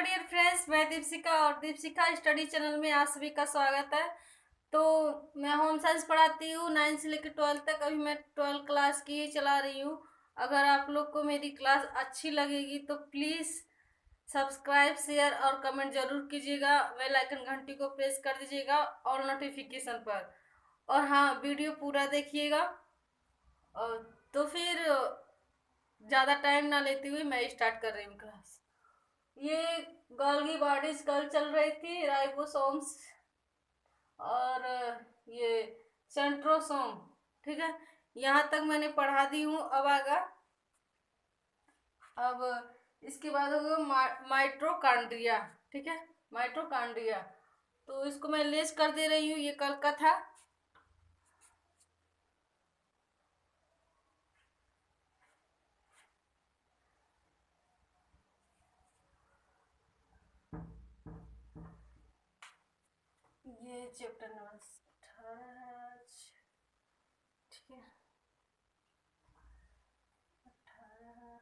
Dear friends, मैं दीपशिका और Deepshikha study channel में आप सभी का स्वागत है। तो मैं होम साइंस पढ़ाती हूँ 9 से लेकर 12 तक। अभी मैं 12 क्लास की ही चला रही हूँ। अगर आप लोग को मेरी क्लास अच्छी लगेगी तो प्लीज़ सब्सक्राइब, शेयर और कमेंट जरूर कीजिएगा। बेल आइकन घंटी को प्रेस कर दीजिएगा और नोटिफिकेशन पर। और हाँ, वीडियो पूरा देखिएगा। और तो फिर ज़्यादा टाइम ना लेती हुई मैं स्टार्ट कर रही हूँ क्लास। ये गोल्गी बॉडीज कल चल रही थी, राइबोसोम्स और ये सेंट्रोसोम। ठीक है, यहाँ तक मैंने पढ़ा दी हूँ। अब आगा अब इसके बाद होगा माइट्रोकांड्रिया। ठीक है, माइट्रोकांड्रिया। तो इसको मैं लेस कर दे रही हूँ, ये कल का था। ये चैप्टर नंबर 18 है। ठीक है, 18।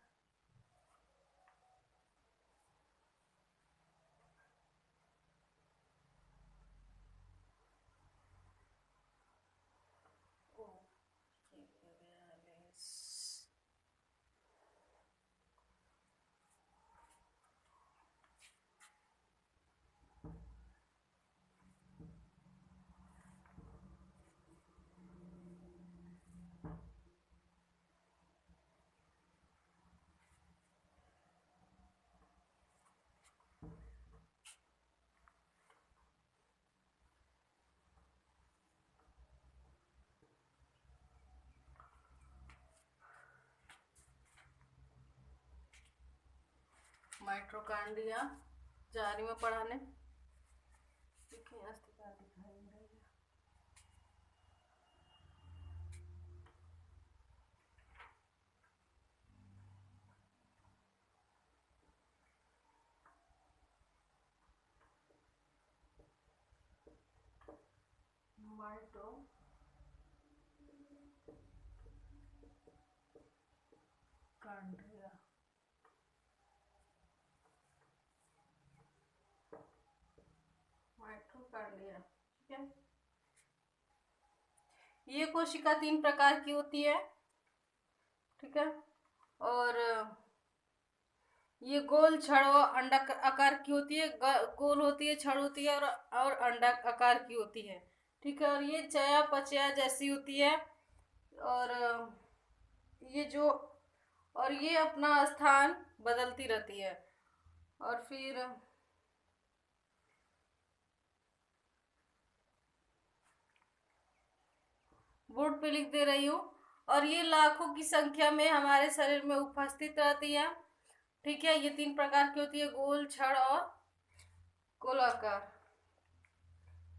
ओ, ये हो गया लेस। माइट्रोकांड्रिया जा रही मैं पढ़ाने। देखिए अस्थिका दिखाई दे रही है। Mitochondria, mitochondria. ठीक है, ये कोशिका 3 प्रकार की होती है। ठीक है, और ये गोल, छड़ और अंडा आकार की होती है। गोल होती है, छड़ होती है और अंडा आकार की होती है। ठीक है, और ये चयापचय जैसी होती है। और ये जो और ये अपना स्थान बदलती रहती है। और फिर बोर्ड पे लिख दे रही हूँ। और ये लाखों की संख्या में हमारे शरीर में उपस्थित रहती है। ठीक है, ये 3 प्रकार की होती है, गोल, छड़ और गोलाकार।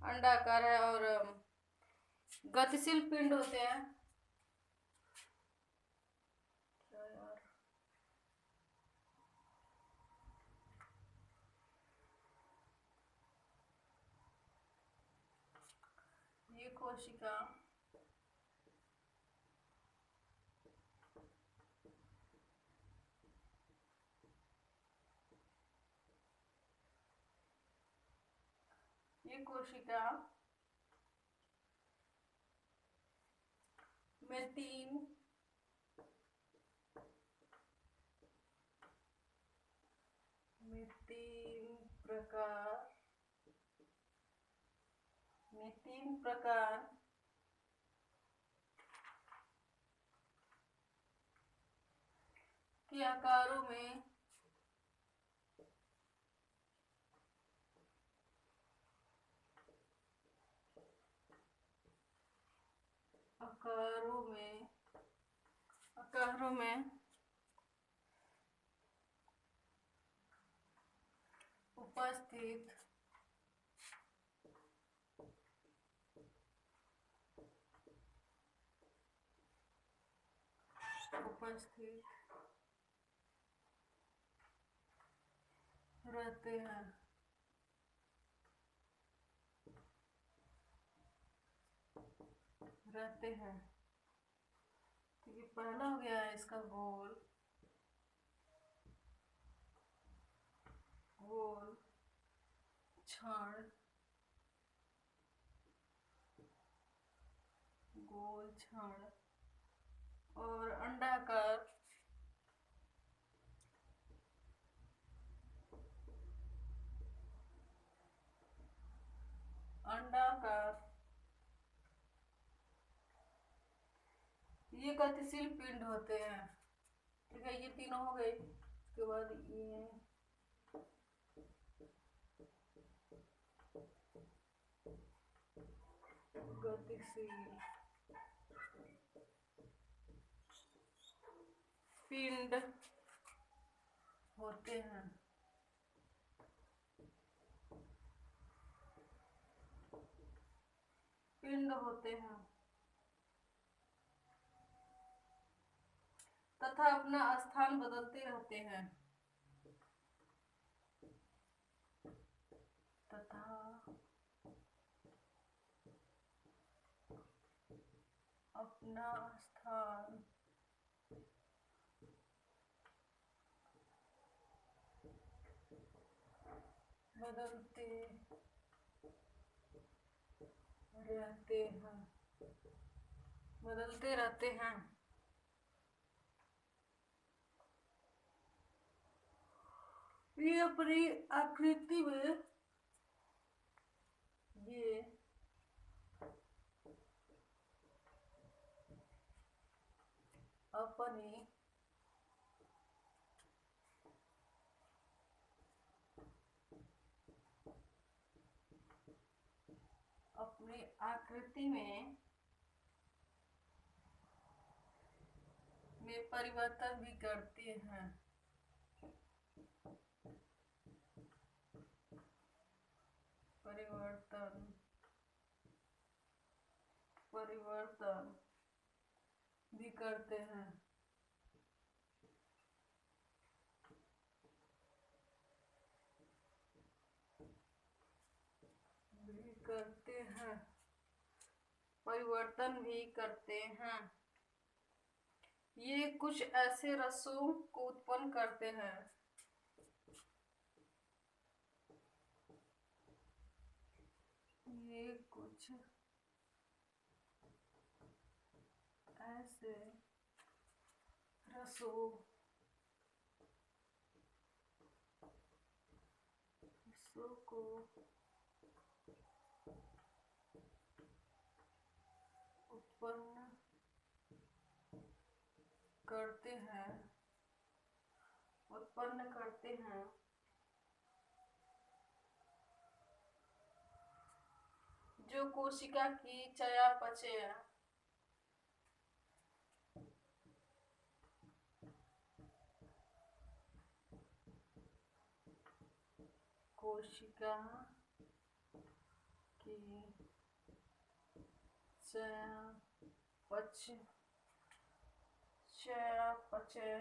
अंडाकार है और गतिशील पिंड होते हैं। ये कोशिका ये कोशिका में तीन प्रकार के आकारों में आकारों में उपस्थित रहते हैं। तो ये पहला हो गया है इसका गोल, क्षण, गोल क्षण और अंडाकार, अंडाकार। ये गतिशील पिंड होते हैं। ठीक है, ये तीनों हो गए। उसके बाद ये गतिशील पिंड होते हैं। पिंड होते हैं तथा अपना स्थान बदलते रहते हैं। तथा अपना स्थान बदलते रहते हैं। बदलते रहते हैं। ये अपनी आकृति में ये अपनी अपनी आकृति में परिवर्तन भी करते हैं। परिवर्तन भी करते हैं। परिवर्तन भी करते हैं। ये कुछ ऐसे रसों को उत्पन्न करते हैं। ये कुछ ऐसे रसों को उत्पन्न करते हैं। जो कोशिका की चयापचय कोशिका की चयापचय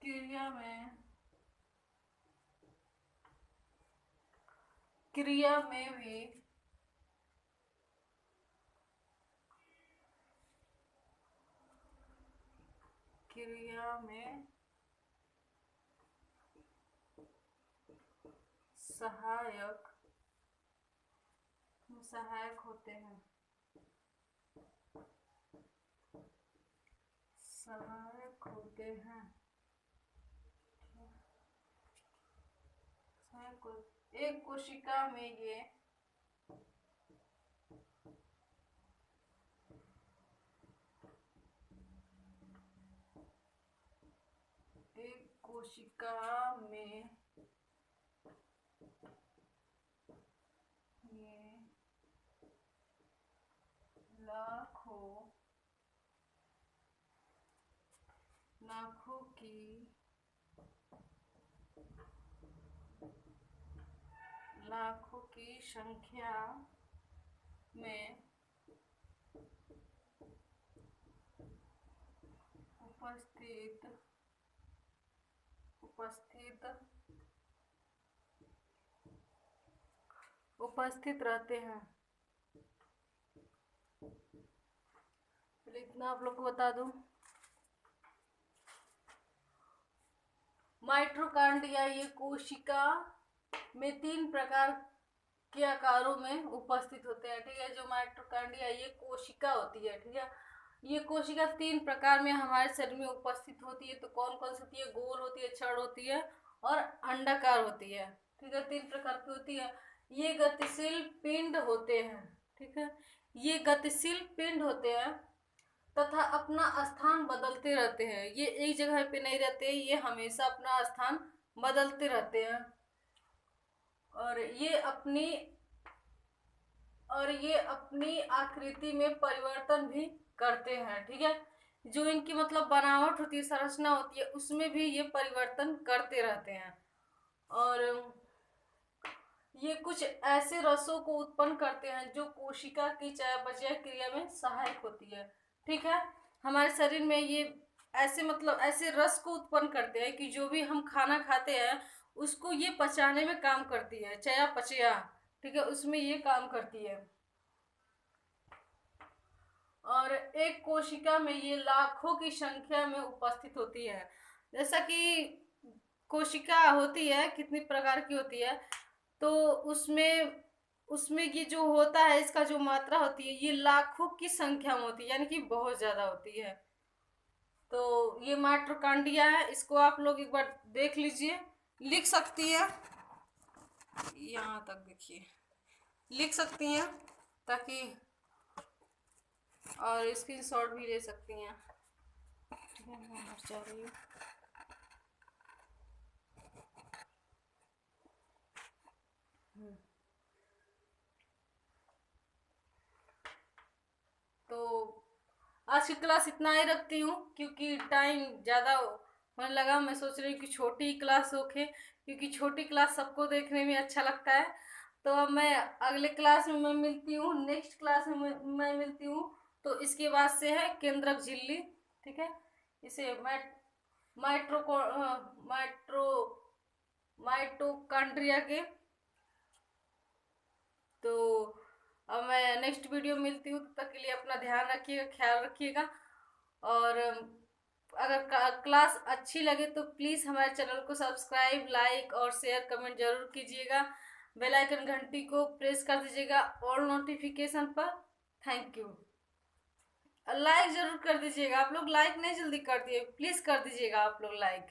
क्रिया में भी सहायक होते हैं। एक कोशिका में ये लाखों की संख्या में उपस्थित रहते हैं। इतना आप लोग को बता दूं। माइटोकॉन्ड्रिया ये कोशिका में 3 प्रकार के आकारों में उपस्थित होते हैं, ठीक है। जो माइटोकॉन्ड्रिया ये कोशिका होती है, ठीक है, ये कोशिका 3 प्रकार में हमारे शरीर में उपस्थित होती है। तो कौन कौन सी होती है? गोल होती है, छड़ होती है और अंडाकार होती है, ठीक है। 3 प्रकार की होती है। ये गतिशील पिंड होते हैं, ठीक है, ये गतिशील पिंड होते हैं तथा अपना स्थान बदलते रहते हैं। ये एक जगह पे नहीं रहते, ये हमेशा अपना स्थान बदलते रहते हैं और ये अपनी आकृति में परिवर्तन भी करते हैं, ठीक है। जो इनकी मतलब बनावट होती है, संरचना होती है, उसमें भी ये परिवर्तन करते रहते हैं और ये कुछ ऐसे रसों को उत्पन्न करते हैं जो कोशिका की चयापचय क्रिया में सहायक होती है, ठीक है। हमारे शरीर में ये ऐसे रस को उत्पन्न करते हैं कि जो भी हम खाना खाते हैं उसको ये पचाने में काम करती है, चयापचय, ठीक है, उसमें ये काम करती है। और एक कोशिका में ये लाखों की संख्या में उपस्थित होती है। जैसा कि कोशिका होती है कितनी प्रकार की होती है, तो उसमें ये जो होता है, इसका जो मात्रा होती है ये लाखों की संख्या में होती है, यानी कि बहुत ज्यादा होती है। तो ये माइटोकॉन्ड्रिया है, इसको आप लोग एक बार देख लीजिए, लिख सकती है, यहाँ तक देखिए, लिख सकती हैं ताकि, और स्क्रीनशॉट भी ले सकती हैं, ठीक है। मैं बाहर जा रही हूँ। तो आज की क्लास इतना ही रखती हूँ क्योंकि टाइम ज़्यादा होने लगा। मैं सोच रही हूँ कि छोटी क्लास होके, क्योंकि छोटी क्लास सबको देखने में अच्छा लगता है। तो अब मैं अगले क्लास में मैं मिलती हूँ, नेक्स्ट क्लास में मैं मिलती हूँ। तो इसके बाद से है केंद्रक झिल्ली, ठीक है। इसे माइट्रो माइटोकॉन्ड्रिया के। तो अब मैं नेक्स्ट वीडियो मिलती हूँ, तब तक के लिए अपना ध्यान रखिएगा, ख्याल रखिएगा। और अगर क्लास अच्छी लगे तो प्लीज़ हमारे चैनल को सब्सक्राइब, लाइक और शेयर, कमेंट जरूर कीजिएगा। बेल आइकन घंटी को प्रेस कर दीजिएगा ऑल नोटिफिकेशन पर। Thank you. लाइक जरूर कर दीजिएगा, आप लोग लाइक नहीं जल्दी कर दिए, प्लीज़ कर दीजिएगा आप लोग लाइक।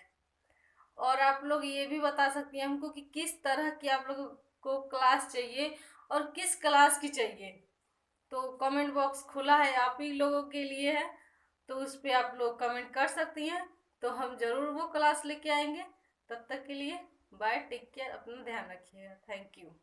और आप लोग ये भी बता सकती हैं हमको कि किस तरह की आप लोगों को क्लास चाहिए और किस क्लास की चाहिए। तो कमेंट बॉक्स खुला है आप ही लोगों के लिए है, तो उस पर आप लोग कमेंट कर सकती हैं, तो हम ज़रूर वो क्लास लेके आएंगे। तब तक के लिए बाय, टेक केयर, अपना ध्यान रखिएगा। Thank you.